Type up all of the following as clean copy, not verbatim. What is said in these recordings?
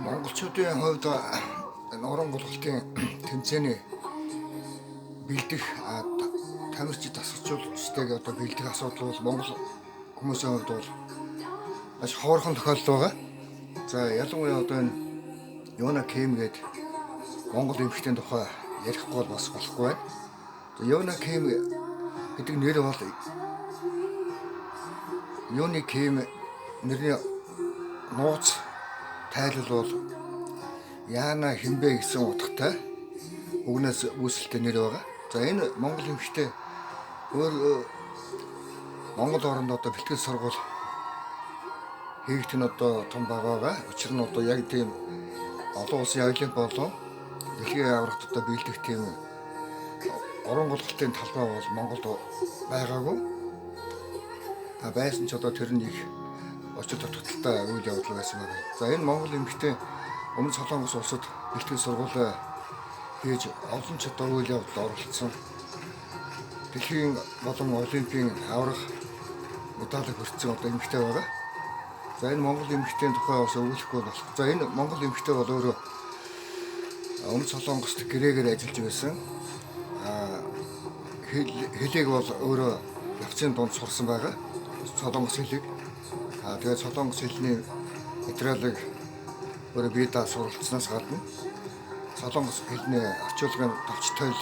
Монголчуудын хувьд орон гулгалтын тэмцээний бэлдэх тамирчид тасалжуулагчдыг одоо бэлдэх асуудал бол Монгол хүмүүсийн хувьд бол маш хоорхон тохиолдол байгаа. За ялангуяа одоо энэ Юна Ким гээд Монгол эмэгтэйн тухай ярихгүй бол бас болохгүй байна. Юна Ким гэдэг нэр бол Юни Ким нэрний нууц тайлбар бол Яна хинбэ гэсэн утгатай үгнээс үүсэлтэй нэр байгаа. За энэ Монгол эмэгтэй өөр Монгол оронд одоо бэлтгэл сургууль хийгдэх нь одоо том байгаа. Учир нь одоо яг тийм олон улсын олимп болон дэлхийн аврагт одоо бэлдэх тийм орон гулгалтын талбай бол Монголд байгаагүй. Байсан ч одоо тэр нь их очир дутагдaltaй үйл явдал байсан байна. За энэ Монгол эмэгтэй өмнө Солонгос улсад бэлтгэл сургууль хийж олон ч одоо үйл явдал оролцсон. Дэлхийн болон олимпийн аврах медаль хүртсэн одоо эмэгтэй байгаа. За энэ Монгол эмэгтэйн тухай бас өвлөхгүй болох. За энэ Монгол эмэгтэй бол өөрөө өмнө Солонгост гэрээгээр ажиллаж байсан. Хэлийг бол өөрөө явцын дунд сурсан байгаа. Солонгос хэлийг. Тэгээд солонгос хэлний материалыг өөрөө бие даа суралцсанаас гадна солонгос хэлний орчуулгын товчтой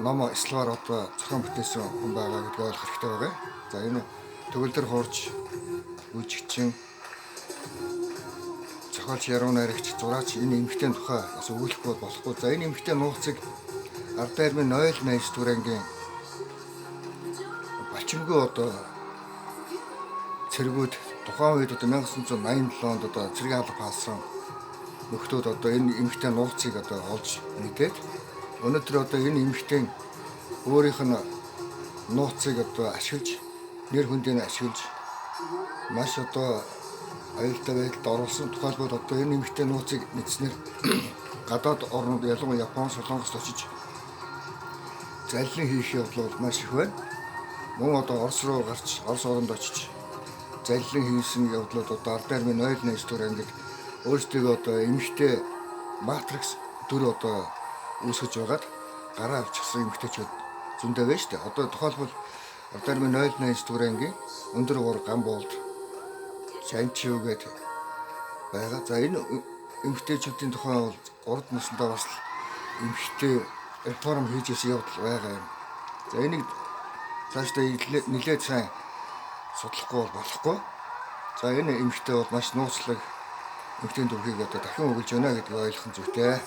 ном эслэвар одоо зохион бүтээсэн хүн байгаа гэдгийг ойлгох хэрэгтэй байгаа. За энэ төгөлдөр хуурч үжигчин зохиолч яруу найрагч зураач энэ эмэгтэйн тухай бас өгүүлэхгүй болохгүй. За энэ эмэгтэй нууцыг ард армийн 0-8 түрэнгийн Балчимгүй одоо цэргүүд тухайн үед одоо 1987 онд одоо цэргийн алба хаалсан нөхдүүд одоо энэ эмэгтэй нууцыг одоо олж мэдээд өнөөдөр одоо энэ эмэгтэй өөрийнх нь нууцыг одоо ашиглаж нэр хүндийг ашиглаж маш одоо аюултай байдалд оруулсан. Тухайлбал одоо энэ эмэгтэй нууцыг мэдснээр гадаад орнууд ялангуяа Япон, Солонгост очиж заллин хийх явдал бол маш их байна. Мөн одоо Орос руу гарч Орос оронд очиж заллин хийсэн явдлууд одоо ард армийн 0-8 түрэнгийг өөрсдөө одоо эмэгтэй матрикс төр одоо үүсгэж байгаад гараа авчихсан эмэгтэйчүүд зөндөө байна шүү дээ. Одоо тухайлбал ард армийн 0-8 түрэнгийн өндөр гур Гамболд Шанчив гээд байгаа. За энэ эмэгтэйчүүдийн тухай бол урд насндаа бас эмэгтэй реформ хийж ирсэн явдал байгаа юм. За энийг цаашдаа нэлээд сайн судлахгүй болохгүй. За энэ эмэгтэй бол маш нууцлаг эмэгтэй дүрхийг одоо дахин өгүүлж байна гэдгийг ойлгох зүйтэй.